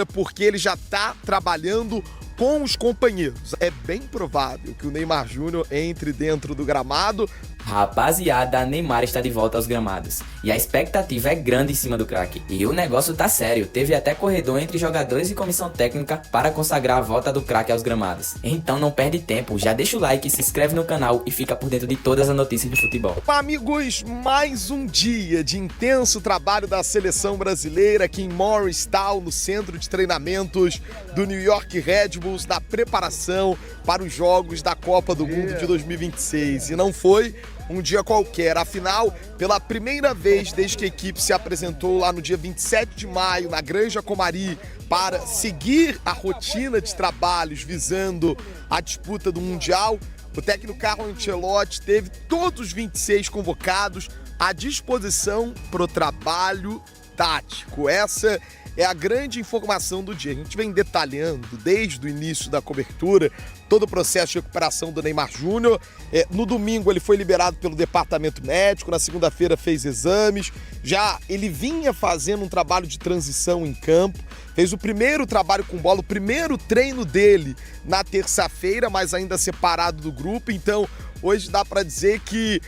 porque ele já está trabalhando com os companheiros. É bem provável que o Neymar Júnior entre dentro do gramado. Rapaziada, Neymar está de volta aos gramados e a expectativa é grande em cima do craque. E o negócio tá sério, teve até corredor entre jogadores e comissão técnica para consagrar a volta do craque aos gramados. Então não perde tempo, já deixa o like, se inscreve no canal e fica por dentro de todas as notícias de futebol. Amigos, mais um dia de intenso trabalho da seleção brasileira aqui em Morristown, no centro de treinamentos do New York Red Bulls, na preparação para os jogos da Copa do Mundo de 2026. E não foi um dia qualquer, afinal, pela primeira vez desde que a equipe se apresentou lá no dia 27 de maio, na Granja Comari, para seguir a rotina de trabalhos visando a disputa do Mundial, o técnico Carlo Ancelotti teve todos os 26 convocados à disposição para o trabalho tático. Essa é a grande informação do dia. A gente vem detalhando desde o início da cobertura todo o processo de recuperação do Neymar Júnior. No domingo ele foi liberado pelo departamento médico, na segunda-feira fez exames, já ele vinha fazendo um trabalho de transição em campo, fez o primeiro trabalho com bola, o primeiro treino dele na terça-feira, mas ainda separado do grupo, então hoje dá para dizer que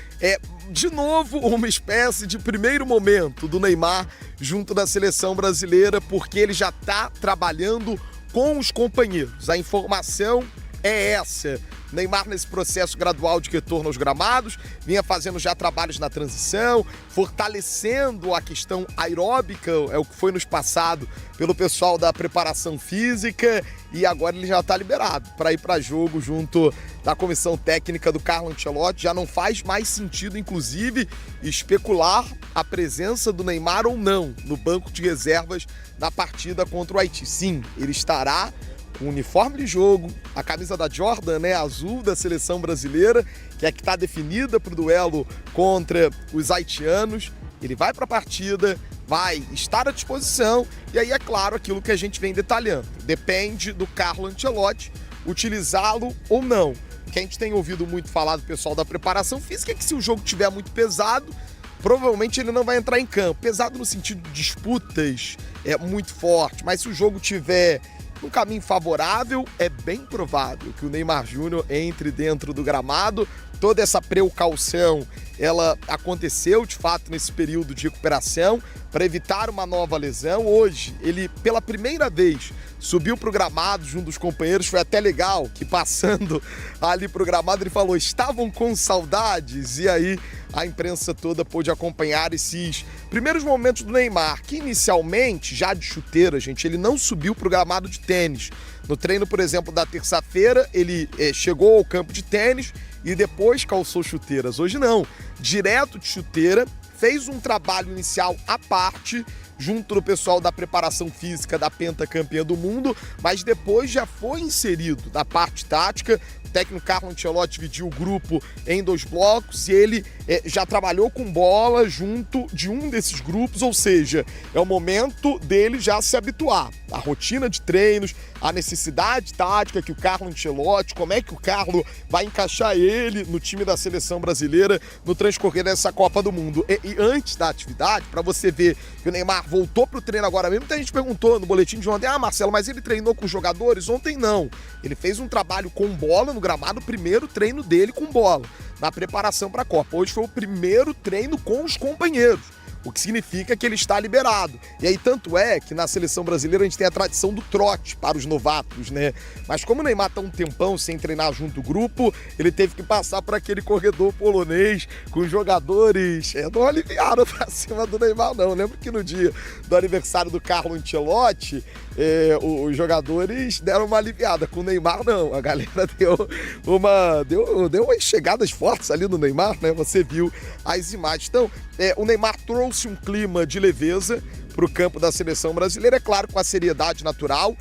de novo uma espécie de primeiro momento do Neymar junto da seleção brasileira, porque ele já está trabalhando com os companheiros. A informação é essa. Neymar nesse processo gradual de retorno aos gramados, vinha fazendo já trabalhos na transição, fortalecendo a questão aeróbica, é o que foi nos passado pelo pessoal da preparação física, e agora ele já está liberado para ir para jogo junto da comissão técnica do Carlo Ancelotti. Já não faz mais sentido, inclusive, especular a presença do Neymar ou não no banco de reservas na partida contra o Haiti. Sim, ele estará o uniforme de jogo, a camisa da Jordan, azul da seleção brasileira, que é que está definida para o duelo contra os haitianos. Ele vai para a partida, vai estar à disposição, e aí é claro aquilo que a gente vem detalhando. Depende do Carlo Ancelotti utilizá-lo ou não. O que a gente tem ouvido muito falar do pessoal da preparação física é que se o jogo estiver muito pesado, provavelmente ele não vai entrar em campo. Pesado no sentido de disputas, é muito forte, mas se o jogo tiver um caminho favorável, é bem provável que o Neymar Júnior entre dentro do gramado. Toda essa precaução, ela aconteceu de fato nesse período de recuperação para evitar uma nova lesão. Hoje, ele pela primeira vez subiu para o gramado junto dos companheiros. Foi até legal que passando ali para o gramado ele falou, estavam com saudades, e aí a imprensa toda pôde acompanhar esses primeiros momentos do Neymar, que inicialmente, já de chuteira, gente, ele não subiu para o gramado de tênis. No treino, por exemplo, da terça-feira, ele chegou ao campo de tênis e depois calçou chuteiras. Hoje não, direto de chuteira, fez um trabalho inicial à parte, junto do pessoal da preparação física da pentacampeã do mundo, mas depois já foi inserido na parte tática. O técnico Carlo Ancelotti dividiu o grupo em 2 blocos e ele já trabalhou com bola junto de um desses grupos, ou seja, é o momento dele já se habituar à rotina de treinos, à necessidade tática que o Carlo Ancelotti, como é que o Carlo vai encaixar ele no time da seleção brasileira no transcorrer dessa Copa do Mundo. E antes da atividade, para você ver que o Neymar voltou para o treino agora mesmo, muita gente perguntou no boletim de ontem, Marcelo, mas ele treinou com os jogadores? Ontem não. Ele fez um trabalho com bola no gramado, o primeiro treino dele com bola, na preparação para a Copa. Hoje foi o primeiro treino com os companheiros, o que significa que ele está liberado. E aí tanto é que na seleção brasileira a gente tem a tradição do trote para os novatos, Mas como o Neymar está um tempão sem treinar junto do grupo, ele teve que passar por aquele corredor polonês com os jogadores. Não aliviaram para cima do Neymar, não. Eu lembro que no dia do aniversário do Carlo Ancelotti, os jogadores deram uma aliviada. Com o Neymar, não. A galera deu umas chegadas fortes ali no Neymar, Você viu as imagens. Então, o Neymar trouxe um clima de leveza para o campo da seleção brasileira, é claro, com a seriedade natural.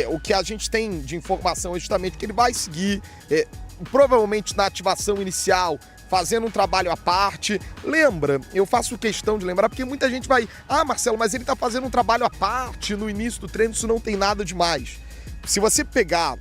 O que a gente tem de informação é justamente que ele vai seguir, provavelmente na ativação inicial, fazendo um trabalho à parte. Lembra, eu faço questão de lembrar, porque muita gente vai, Marcelo, mas ele está fazendo um trabalho à parte no início do treino, isso não tem nada demais. Se você pegar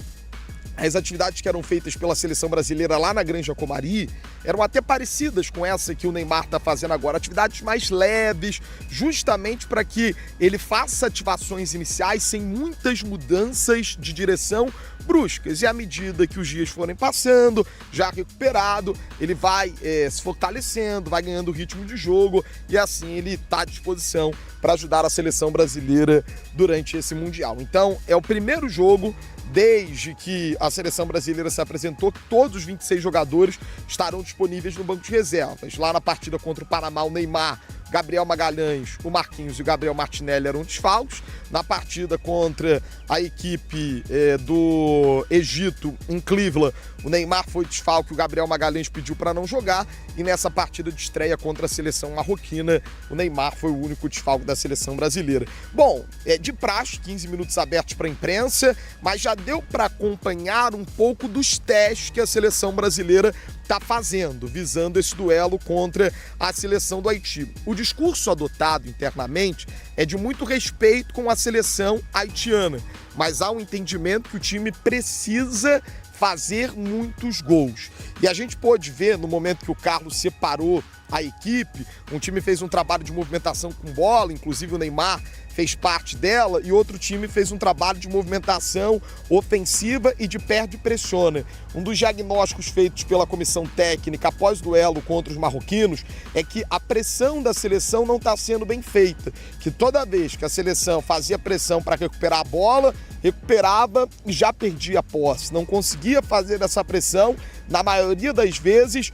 as atividades que eram feitas pela seleção brasileira lá na Granja Comari, eram até parecidas com essa que o Neymar está fazendo agora, atividades mais leves, justamente para que ele faça ativações iniciais sem muitas mudanças de direção bruscas. E à medida que os dias forem passando, já recuperado, ele vai se fortalecendo, vai ganhando ritmo de jogo e assim ele está à disposição para ajudar a seleção brasileira durante esse Mundial. Então, é o primeiro jogo desde que a seleção brasileira se apresentou que todos os 26 jogadores estarão disponíveis no banco de reservas. Lá na partida contra o Panamá, o Neymar, Gabriel Magalhães, o Marquinhos e o Gabriel Martinelli eram desfalques. Na partida contra a equipe do Egito, em Cleveland, o Neymar foi desfalque, o Gabriel Magalhães pediu para não jogar. E nessa partida de estreia contra a seleção marroquina, o Neymar foi o único desfalque da seleção brasileira. Bom, de praxe, 15 minutos abertos para a imprensa, mas já deu para acompanhar um pouco dos testes que a seleção brasileira está fazendo, visando esse duelo contra a seleção do Haiti. O discurso adotado internamente é de muito respeito com a seleção haitiana, mas há um entendimento que o time precisa fazer muitos gols. E a gente pôde ver no momento que o Carlos separou a equipe, um time fez um trabalho de movimentação com bola, inclusive o Neymar fez parte dela, e outro time fez um trabalho de movimentação ofensiva e de perde e pressiona. Um dos diagnósticos feitos pela comissão técnica após o duelo contra os marroquinos é que a pressão da seleção não está sendo bem feita, que toda vez que a seleção fazia pressão para recuperar a bola, recuperava e já perdia a posse. Não conseguia fazer essa pressão, na maioria das vezes,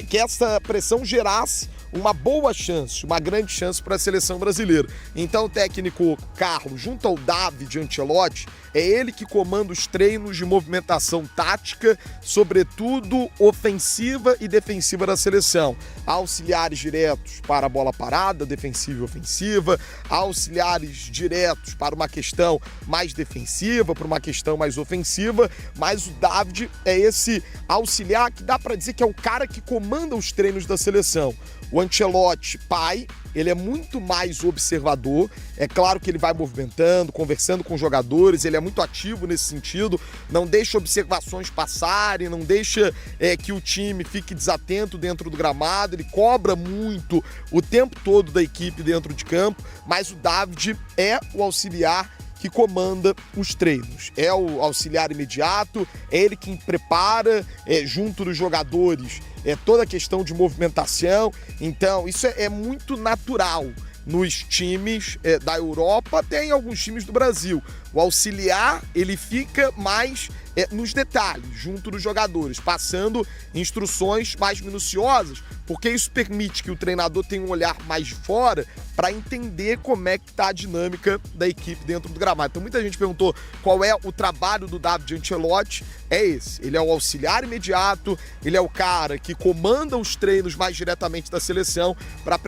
que essa pressão gerasse uma boa chance, uma grande chance para a seleção brasileira. Então o técnico Carlos, junto ao David Ancelotti, é ele que comanda os treinos de movimentação tática, sobretudo ofensiva e defensiva da seleção. Há auxiliares diretos para a bola parada, defensiva e ofensiva, há auxiliares diretos para uma questão mais defensiva, para uma questão mais ofensiva, mas o David é esse auxiliar que dá para dizer que é o cara que comanda os treinos da seleção. O Ancelotti, pai, ele é muito mais observador, é claro que ele vai movimentando, conversando com os jogadores, ele é muito ativo nesse sentido, não deixa observações passarem, não deixa que o time fique desatento dentro do gramado, ele cobra muito o tempo todo da equipe dentro de campo, mas o David é o auxiliar que comanda os treinos, é o auxiliar imediato, é ele quem prepara junto dos jogadores toda a questão de movimentação, então isso é muito natural nos times da Europa, até em alguns times do Brasil. O auxiliar, ele fica mais nos detalhes, junto dos jogadores, passando instruções mais minuciosas, porque isso permite que o treinador tenha um olhar mais de fora para entender como é que está a dinâmica da equipe dentro do gramado. Então muita gente perguntou qual é o trabalho do David Ancelotti, é esse. Ele é o auxiliar imediato, ele é o cara que comanda os treinos mais diretamente da seleção para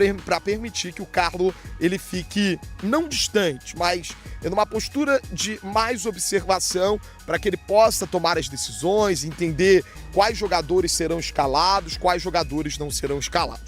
permitir que o Carlos ele fique não distante, mas numa postura de mais observação para que ele possa tomar as decisões, entender quais jogadores serão escalados, quais jogadores não serão escalados.